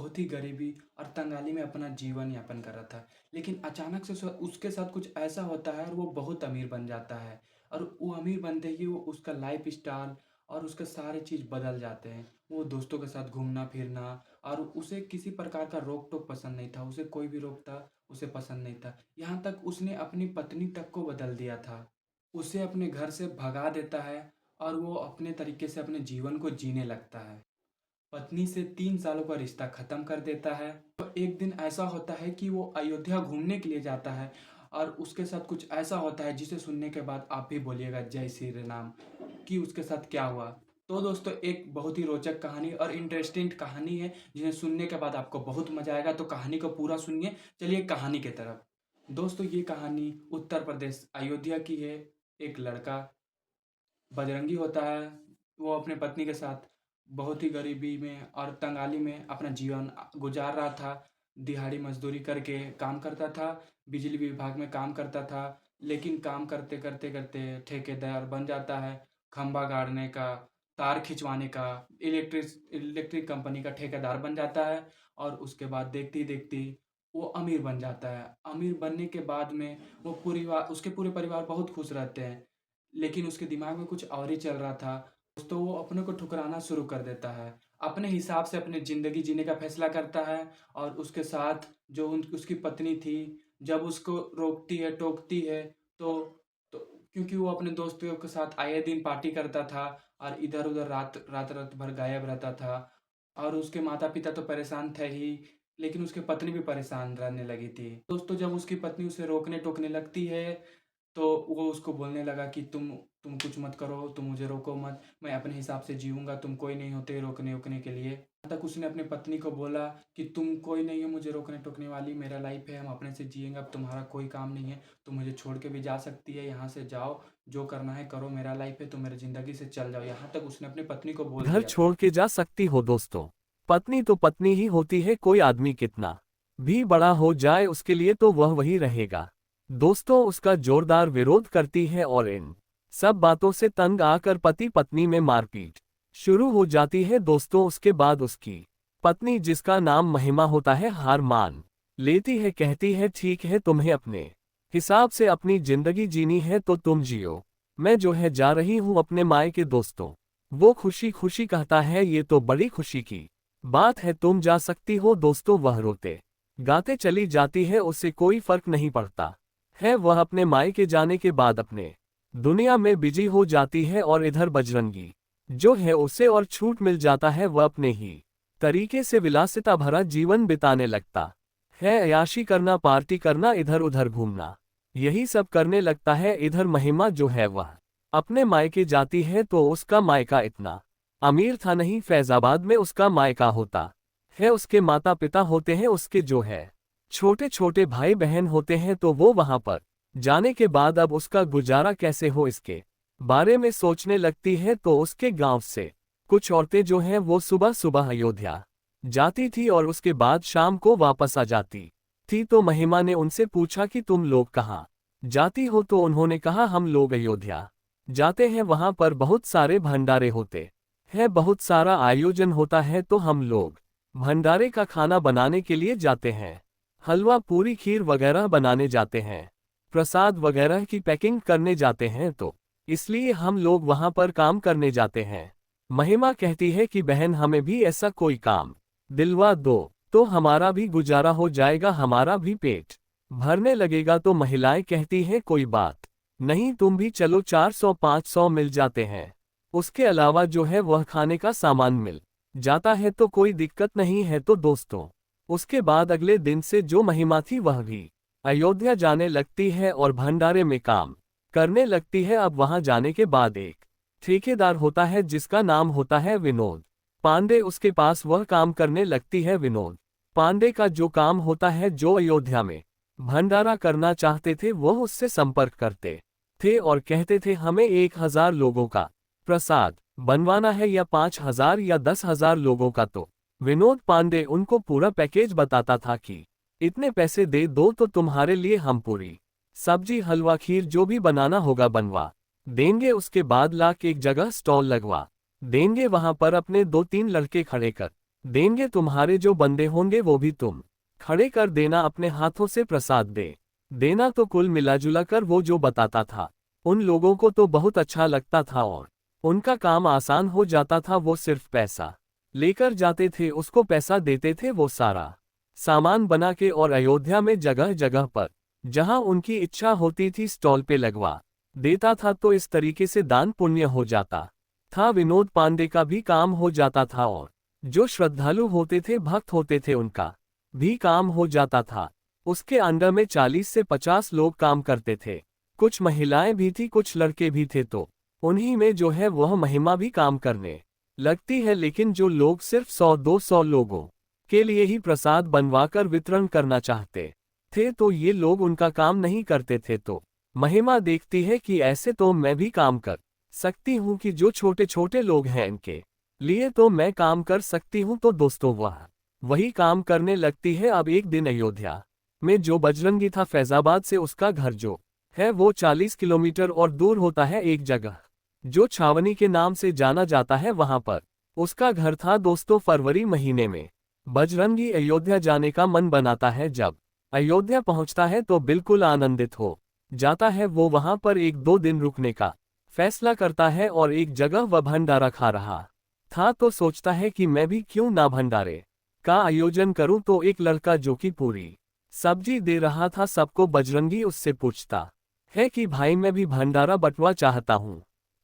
बहुत ही गरीबी और तंगाली में अपना जीवन यापन कर रहा था। लेकिन अचानक से उसके साथ कुछ ऐसा होता है और वो बहुत अमीर बन जाता है। और वो अमीर बनते ही वो उसका लाइफ़स्टाइल और उसके सारे चीज़ बदल जाते हैं। वो दोस्तों के साथ घूमना-फिरना और उसे किसी प्रकार का रोक-टोक पसंद नहीं था। उसे कोई भी रोकता, उसे पसंद नहीं था। यहाँ तक उसने अपनी पत्नी तक को बदल दिया था। उसे अपने घर से भगा देता है और वो अपने तरीके से अपने जीवन को जीने लगता है। पत्नी से 3 सालों का रिश्ता ख़त्म कर देता है। तो एक दिन ऐसा होता है कि वो अयोध्या घूमने के लिए जाता है और उसके साथ कुछ ऐसा होता है जिसे सुनने के बाद आप भी बोलिएगा जय श्री राम कि उसके साथ क्या हुआ। तो दोस्तों एक बहुत ही रोचक कहानी और इंटरेस्टिंग कहानी है जिन्हें सुनने के बाद आपको बहुत मज़ा आएगा, तो कहानी को पूरा सुनिए। चलिए कहानी की तरफ। दोस्तों ये कहानी उत्तर प्रदेश अयोध्या की है। एक लड़का बजरंगी होता है। वो अपने पत्नी के साथ बहुत ही गरीबी में और तंगाली में अपना जीवन गुजार रहा था। दिहाड़ी मज़दूरी करके काम करता था, बिजली विभाग में काम करता था। लेकिन काम करते ठेकेदार बन जाता है, खंभा गाड़ने का, तार खिंचवाने का, इलेक्ट्रिक कंपनी का ठेकेदार बन जाता है। और उसके बाद देखते ही देखते ही वो अमीर बन जाता है। अमीर बनने के बाद में उसके पूरे परिवार बहुत खुश रहते हैं। लेकिन उसके दिमाग में कुछ और ही चल रहा था। तो वो अपने को ठुकराना शुरू कर देता है। अपने हिसाब से अपनी ज़िंदगी जीने का फैसला करता है। और उसके साथ जो उसकी पत्नी थी, जब उसको रोकती है, टोकती है, तो तो क्योंकि वो अपने दोस्तों के साथ आए दिन पार्टी करता था और इधर-उधर रात भर गायब रहता था। और उसके माता-पिता तो परेशान थे ही, लेकिन उसकी पत्नी भी परेशान रहने लगी थी। दोस्तों जब उसकी पत्नी उसे रोकने-टोकने लगती है, तो वो उसको बोलने लगा कि तुम कुछ मत करो, तुम मुझे रोको मत, मैं अपने हिसाब से जीऊँगा, तुम कोई नहीं होते रोकने-वोकने के लिए। यहाँ तक उसने अपनी पत्नी को बोला कि तुम कोई नहीं हो मुझे रोकने-टोकने वाली, मेरा लाइफ़ है, हम अपने से जिएँगे, अब तुम्हारा कोई काम नहीं है, तुम मुझे छोड़ के भी जा सकती है, यहाँ से जाओ, जो करना है करो, मेरा लाइफ़ है, तुम मेरी ज़िंदगी से चल जाओ। यहाँ तक उसने अपनी पत्नी को बोल घर दिया। छोड़ के जा सकती हो दोस्तों। पत्नी तो पत्नी ही होती है, कोई आदमी कितना भी बड़ा हो जाए उसके लिए तो वह वही रहेगा। दोस्तों उसका जोरदार विरोध करती है और इन सब बातों से तंग आकर पति पत्नी में मारपीट शुरू हो जाती है। दोस्तों उसके बाद उसकी पत्नी जिसका नाम महिमा होता है हार मान लेती है, कहती है ठीक है तुम्हें अपने हिसाब से अपनी जिंदगी जीनी है तो तुम जियो, मैं जो है जा रही हूँ अपने मायके। दोस्तों वो खुशी खुशी कहता है ये तो बड़ी खुशी की बात है, तुम जा सकती हो। दोस्तों वह रोते गाते चली जाती है, उससे कोई फर्क नहीं पड़ता है। वह अपने मायके जाने के बाद अपने दुनिया में बिजी हो जाती है और इधर बजरंगी जो है उसे और छूट मिल जाता है। वह अपने ही तरीके से विलासिता भरा जीवन बिताने लगता है, अय्याशी करना, पार्टी करना, इधर उधर घूमना, यही सब करने लगता है। इधर महिमा जो है वह अपने मायके जाती है तो उसका मायका इतना अमीर था नहीं, फैजाबाद में उसका मायका होता है। उसके माता पिता होते हैं, उसके जो है छोटे छोटे भाई बहन होते हैं। तो वो वहां पर जाने के बाद अब उसका गुजारा कैसे हो इसके बारे में सोचने लगती है। तो उसके गांव से कुछ औरतें जो हैं वो सुबह सुबह अयोध्या जाती थी और उसके बाद शाम को वापस आ जाती थी। तो महिमा ने उनसे पूछा कि तुम लोग कहाँ जाती हो, तो उन्होंने कहा हम लोग अयोध्या जाते हैं, वहां पर बहुत सारे भंडारे होते हैं, बहुत सारा आयोजन होता है, तो हम लोग भंडारे का खाना बनाने के लिए जाते हैं, हलवा पूरी खीर वगैरह बनाने जाते हैं, प्रसाद वगैरह की पैकिंग करने जाते हैं, तो इसलिए हम लोग वहां पर काम करने जाते हैं। महिमा कहती है कि बहन हमें भी ऐसा कोई काम दिलवा दो, तो हमारा भी गुजारा हो जाएगा, हमारा भी पेट भरने लगेगा। तो महिलाएं कहती हैं कोई बात नहीं, तुम भी चलो, 400-500 मिल जाते हैं, उसके अलावा जो है वह खाने का सामान मिल जाता है, तो कोई दिक्कत नहीं है। तो दोस्तों उसके बाद अगले दिन से जो महिमा थी वह भी अयोध्या जाने लगती है और भंडारे में काम करने लगती है। अब वहां जाने के बाद एक ठेकेदार होता है जिसका नाम होता है विनोद पांडे, उसके पास वह काम करने लगती है। विनोद पांडे का जो काम होता है, जो अयोध्या में भंडारा करना चाहते थे वह उससे संपर्क करते थे और कहते थे हमें 1000 लोगों का प्रसाद बनवाना है, या 5000 या 10,000 लोगों का। तो विनोद पांडे उनको पूरा पैकेज बताता था कि इतने पैसे दे दो तो तुम्हारे लिए हम पूरी सब्जी हलवा खीर जो भी बनाना होगा बनवा देंगे, उसके बाद लाके एक जगह स्टॉल लगवा देंगे, वहां पर अपने 2-3 लड़के खड़े कर देंगे तुम्हारे जो बंदे होंगे वो भी तुम खड़े कर देना, अपने हाथों से प्रसाद दे देना। तो कुल मिलाजुला कर वो जो बताता था उन लोगों को तो बहुत अच्छा लगता था और उनका काम आसान हो जाता था। वो सिर्फ पैसा लेकर जाते थे, उसको पैसा देते थे, वो सारा सामान बना के और अयोध्या में जगह जगह पर जहां उनकी इच्छा होती थी स्टॉल पे लगवा देता था। तो इस तरीके से दान पुण्य हो जाता था। विनोद पांडे का भी काम हो जाता था और जो श्रद्धालु होते थे, भक्त होते थे, उनका भी काम हो जाता था। उसके अंडर में 40 से 50 लोग काम करते थे। कुछ महिलाएं भी थी, कुछ लड़के भी थे। तो उन्हीं में जो है वह महिमा भी काम करने लगती है। लेकिन जो लोग सिर्फ 100-200 लोगों के लिए ही प्रसाद बनवाकर वितरण करना चाहते थे, तो ये लोग उनका काम नहीं करते थे। तो महिमा देखती है कि ऐसे तो मैं भी काम कर सकती हूँ, कि जो छोटे छोटे लोग हैं इनके लिए तो मैं काम कर सकती हूँ। तो दोस्तों वही काम करने लगती है। अब एक दिन अयोध्या में जो बजरंगी था, फैजाबाद से उसका घर जो है वो 40 किलोमीटर और दूर होता है। एक जगह जो छावनी के नाम से जाना जाता है, वहां पर उसका घर था। दोस्तों, फरवरी महीने में बजरंगी अयोध्या जाने का मन बनाता है। जब अयोध्या पहुंचता है तो बिल्कुल आनंदित हो जाता है। वो वहां पर 1-2 दिन रुकने का फैसला करता है और एक जगह वह भंडारा खा रहा था। तो सोचता है कि मैं भी क्यों ना भंडारे का आयोजन करूं। तो एक लड़का जो कि पूरी सब्जी दे रहा था सबको, बजरंगी उससे पूछता है कि भाई मैं भी भंडारा बंटवा चाहता हूं,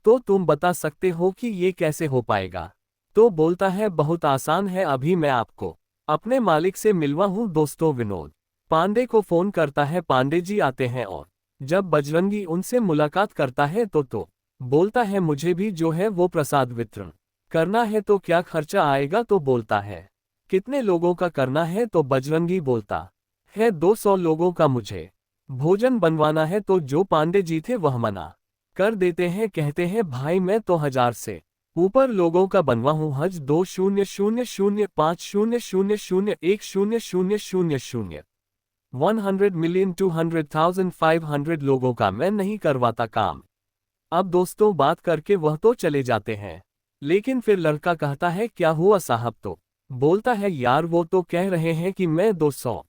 तो तुम बता सकते हो कि ये कैसे हो पाएगा। तो बोलता है बहुत आसान है, अभी मैं आपको अपने मालिक से मिलवा हूं। दोस्तों, विनोद पांडे को फोन करता है, पांडे जी आते हैं और जब बजरंगी उनसे मुलाकात करता है तो बोलता है मुझे भी जो है वो प्रसाद वितरण करना है, तो क्या खर्चा आएगा। तो बोलता है कितने लोगों का करना है। तो बजरंगी बोलता है 200 लोगों का मुझे भोजन बनवाना है। तो जो पांडे जी थे वह मना कर देते हैं, कहते हैं भाई मैं तो 1000 से ऊपर लोगों का बनवा हूं। हज 200050010001000 100,200,500 लोगों का मैं नहीं करवाता काम। अब दोस्तों बात करके वह तो चले जाते हैं, लेकिन फिर लड़का कहता है क्या हुआ साहब। तो बोलता है यार वो तो कह रहे हैं कि मैं 200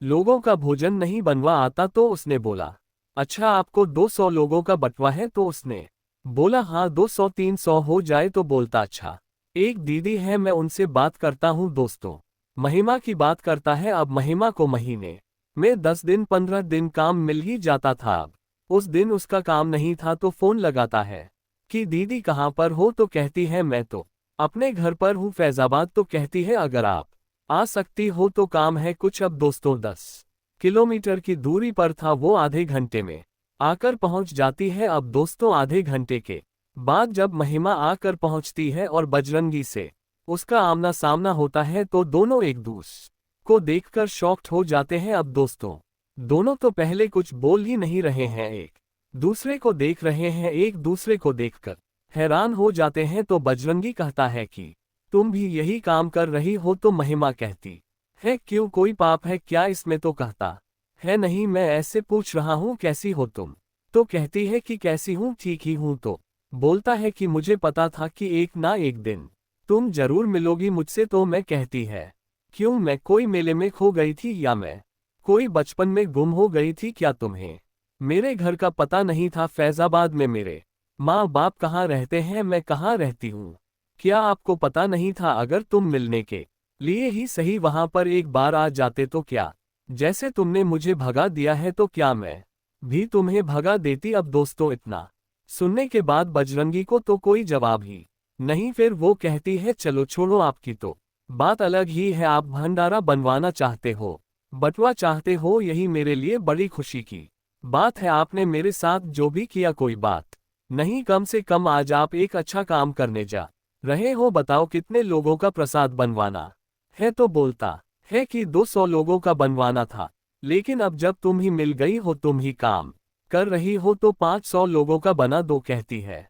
लोगों का भोजन नहीं बनवा आता। तो उसने बोला अच्छा आपको 200 लोगों का बंटवा है। तो उसने बोला हाँ 200-300 हो जाए। तो बोलता अच्छा एक दीदी है मैं उनसे बात करता हूँ। दोस्तों महिमा की बात करता है। अब महिमा को महीने में 10 दिन 15 दिन काम मिल ही जाता था। अब उस दिन उसका काम नहीं था तो फोन लगाता है कि दीदी कहाँ पर हो। तो कहती है मैं तो अपने घर पर हूँ फैजाबाद। तो कहती है अगर आप आ सकती हो तो काम है कुछ। अब दोस्तों 10 किलोमीटर की दूरी पर था वो, आधे घंटे में आकर पहुंच जाती है। अब दोस्तों आधे घंटे के बाद जब महिमा आकर पहुंचती है और बजरंगी से उसका आमना सामना होता है तो दोनों एक दूसरे को देखकर शॉक्ड हो जाते हैं। अब दोस्तों दोनों तो पहले कुछ बोल ही नहीं रहे हैं, एक दूसरे को देख रहे हैं, एक दूसरे को देखकर हैरान हो जाते हैं। तो बजरंगी कहता है कि तुम भी यही काम कर रही हो। तो महिमा कहती है क्यों, कोई पाप है क्या इसमें। तो कहता है नहीं, मैं ऐसे पूछ रहा हूँ कैसी हो तुम। तो कहती है कि कैसी हूँ, ठीक ही हूँ। तो बोलता है कि मुझे पता था कि एक ना एक दिन तुम जरूर मिलोगी मुझसे। तो मैं कहती है क्यों, मैं कोई मेले में खो गई थी या मैं कोई बचपन में गुम हो गई थी क्या। तुम्हें मेरे घर का पता नहीं था, फैजाबाद में मेरे माँ बाप कहाँ रहते हैं, मैं कहाँ रहती हूँ, क्या आपको पता नहीं था। अगर तुम मिलने के लिए ही सही वहां पर एक बार आ जाते तो क्या, जैसे तुमने मुझे भगा दिया है तो क्या मैं भी तुम्हें भगा देती। अब दोस्तों इतना सुनने के बाद बजरंगी को तो कोई जवाब ही नहीं। फिर वो कहती है चलो छोड़ो, आपकी तो बात अलग ही है। आप भंडारा बनवाना चाहते हो, बटवा चाहते हो, यही मेरे लिए बड़ी खुशी की बात है। आपने मेरे साथ जो भी किया कोई बात नहीं, कम से कम आज आप एक अच्छा काम करने जा रहे हो। बताओ कितने लोगों का प्रसाद बनवाना है। तो बोलता है कि 200 लोगों का बनवाना था, लेकिन अब जब तुम ही मिल गई हो, तुम ही काम कर रही हो, तो 500 लोगों का बना दो। कहती है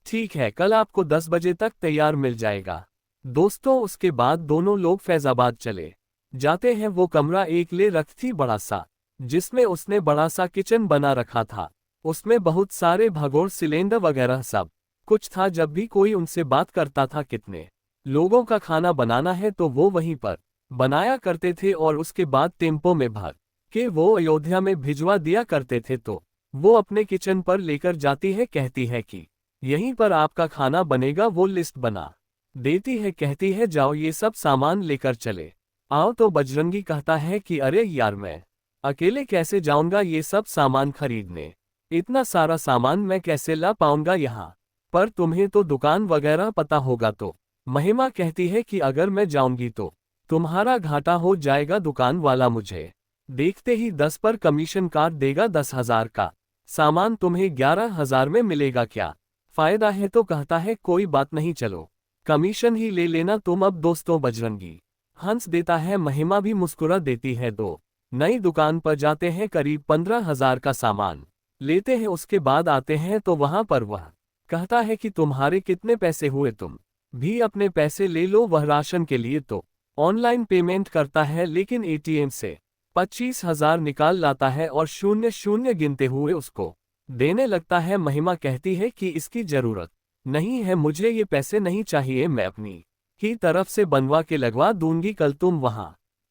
ठीक है, कल आपको 10 बजे तक तैयार मिल जाएगा। दोस्तों उसके बाद दोनों लोग फैजाबाद चले जाते हैं। वो कमरा एक ले रखी थी बड़ा सा, जिसमें उसने बड़ा सा किचन बना रखा था। उसमें बहुत सारे भगोड़ सिलेंडर वगैरह सब कुछ था। जब भी कोई उनसे बात करता था कितने लोगों का खाना बनाना है तो वो वहीं पर बनाया करते थे और उसके बाद टेम्पो में भर के वो अयोध्या में भिजवा दिया करते थे। तो वो अपने किचन पर लेकर जाती है, कहती है कि यहीं पर आपका खाना बनेगा। वो लिस्ट बना देती है, कहती है जाओ ये सब सामान लेकर चले आओ। तो बजरंगी कहता है कि अरे यार, मैं अकेले कैसे जाऊंगा ये सब सामान खरीदने, इतना सारा सामान मैं कैसे ला पाऊंगा यहाँ पर, तुम्हें तो दुकान वगैरह पता होगा। तो महिमा कहती है कि अगर मैं जाऊंगी तो तुम्हारा घाटा हो जाएगा, दुकान वाला मुझे देखते ही 10 पर कमीशन काट देगा, 10,000 का सामान तुम्हें 11,000 में मिलेगा, क्या फायदा है। तो कहता है कोई बात नहीं, चलो कमीशन ही ले लेना तुम। अब दोस्तों बजरंगी हंस देता है, महिमा भी मुस्कुरा देती है। दो नई दुकान पर जाते हैं, करीब 15,000 का सामान लेते हैं। उसके बाद आते हैं तो वहां पर वह कहता है कि तुम्हारे कितने पैसे हुए, तुम भी अपने पैसे ले लो। वह राशन के लिए तो ऑनलाइन पेमेंट करता है, लेकिन एटीएम से 25,000 निकाल लाता है और शून्य शून्य गिनते हुए उसको देने लगता है। महिमा कहती है कि इसकी जरूरत नहीं है, मुझे ये पैसे नहीं चाहिए, मैं अपनी ही तरफ से बनवा के लगवा दूंगी, कल तुम वहां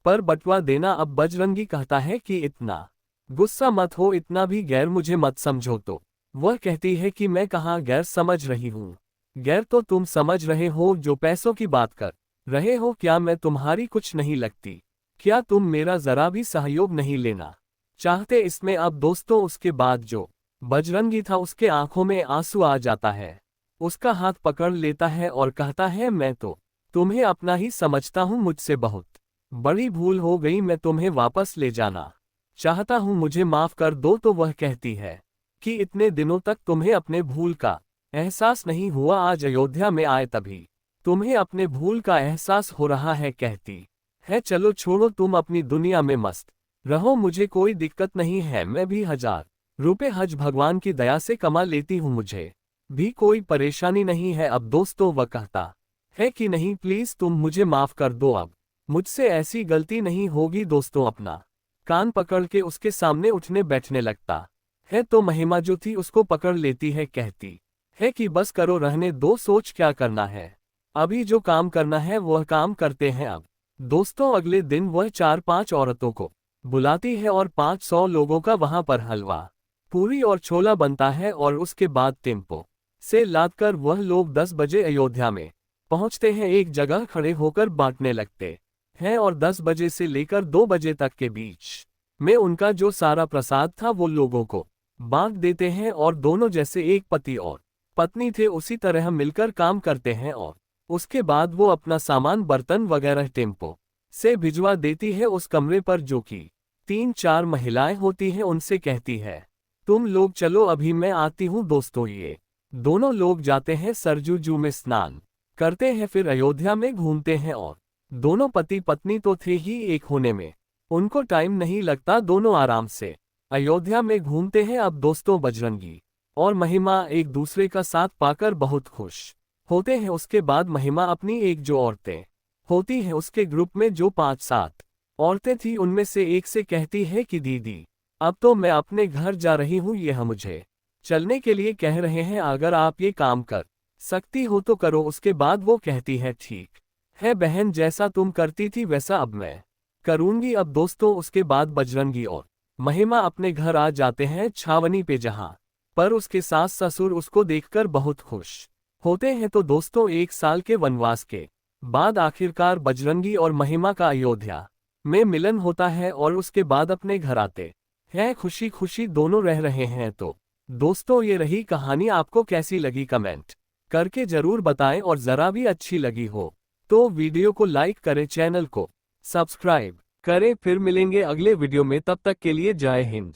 पर बंटवा देना। अब बजरंगी कहता है कि इतना गुस्सा मत हो, इतना भी गैर मुझे मत समझो। तो वह कहती है कि मैं कहाँ गैर समझ रही हूँ, गैर तो तुम समझ रहे हो जो पैसों की बात कर रहे हो। क्या मैं तुम्हारी कुछ नहीं लगती, क्या तुम मेरा जरा भी सहयोग नहीं लेना चाहते इसमें। अब दोस्तों उसके बाद जो बजरंगी था उसके आंखों में आंसू आ जाता है, उसका हाथ पकड़ लेता है और कहता है मैं तो तुम्हें अपना ही समझता हूँ, मुझसे बहुत बड़ी भूल हो गई, मैं तुम्हें वापस ले जाना चाहता हूँ, मुझे माफ कर दो। तो वह कहती है कि इतने दिनों तक तुम्हें अपने भूल का एहसास नहीं हुआ, आज अयोध्या में आए तभी तुम्हें अपने भूल का एहसास हो रहा है। कहती है चलो छोड़ो, तुम अपनी दुनिया में मस्त रहो, मुझे कोई दिक्कत नहीं है, मैं भी 1,000 रुपए हज भगवान की दया से कमा लेती हूँ, मुझे भी कोई परेशानी नहीं है। अब दोस्तों वह कहता है कि नहीं प्लीज तुम मुझे माफ कर दो, अब मुझसे ऐसी गलती नहीं होगी। दोस्तों अपना कान पकड़ के उसके सामने उठने बैठने लगता है, तो महिमा जो थी उसको पकड़ लेती है, कहती है कि बस करो, रहने दो, सोच क्या करना है, अभी जो काम करना है वह काम करते हैं। अब दोस्तों अगले दिन वह 4-5 औरतों को बुलाती है और 500 लोगों का वहां पर हलवा पूरी और छोला बनता है, और उसके बाद टेम्पो से लादकर वह लोग 10 बजे अयोध्या में पहुंचते हैं, एक जगह खड़े होकर बांटने लगते हैं, और 10 बजे से लेकर 2 बजे तक के बीच में उनका जो सारा प्रसाद था वो लोगों को बांट देते हैं। और दोनों जैसे एक पति और पत्नी थे उसी तरह मिलकर काम करते हैं, और उसके बाद वो अपना सामान बर्तन वगैरह टेम्पो से भिजवा देती है उस कमरे पर, जो कि 3-4 महिलाएं होती हैं। उनसे कहती है तुम लोग चलो, अभी मैं आती हूँ। दोस्तों ये दोनों लोग जाते हैं, सरजू जू में स्नान करते हैं, फिर अयोध्या में घूमते हैं, और दोनों पति पत्नी तो थे ही एक होने में उनको टाइम नहीं लगता, दोनों आराम से अयोध्या में घूमते हैं। अब दोस्तों बजरंगी और महिमा एक दूसरे का साथ पाकर बहुत खुश होते हैं। उसके बाद महिमा अपनी एक जो औरतें होती हैं उसके ग्रुप में जो 5-7 औरतें थी उनमें से एक से कहती है कि दीदी अब तो मैं अपने घर जा रही हूँ, यह मुझे चलने के लिए कह रहे हैं, अगर आप ये काम कर सकती हो तो करो। उसके बाद वो कहती है ठीक है बहन, जैसा तुम करती थी वैसा अब मैं करूंगी। अब दोस्तों उसके बाद बजरंगी और महिमा अपने घर आ जाते हैं छावनी पे, जहां पर उसके सास ससुर उसको देखकर बहुत खुश होते हैं। तो दोस्तों 1 साल के वनवास के बाद आखिरकार बजरंगी और महिमा का अयोध्या में मिलन होता है, और उसके बाद अपने घर आते हैं, खुशी खुशी दोनों रह रहे हैं। तो दोस्तों ये रही कहानी, आपको कैसी लगी कमेंट करके जरूर बताएं, और जरा भी अच्छी लगी हो तो वीडियो को लाइक करें, चैनल को सब्सक्राइब करें। फिर मिलेंगे अगले वीडियो में, तब तक के लिए जय हिंद।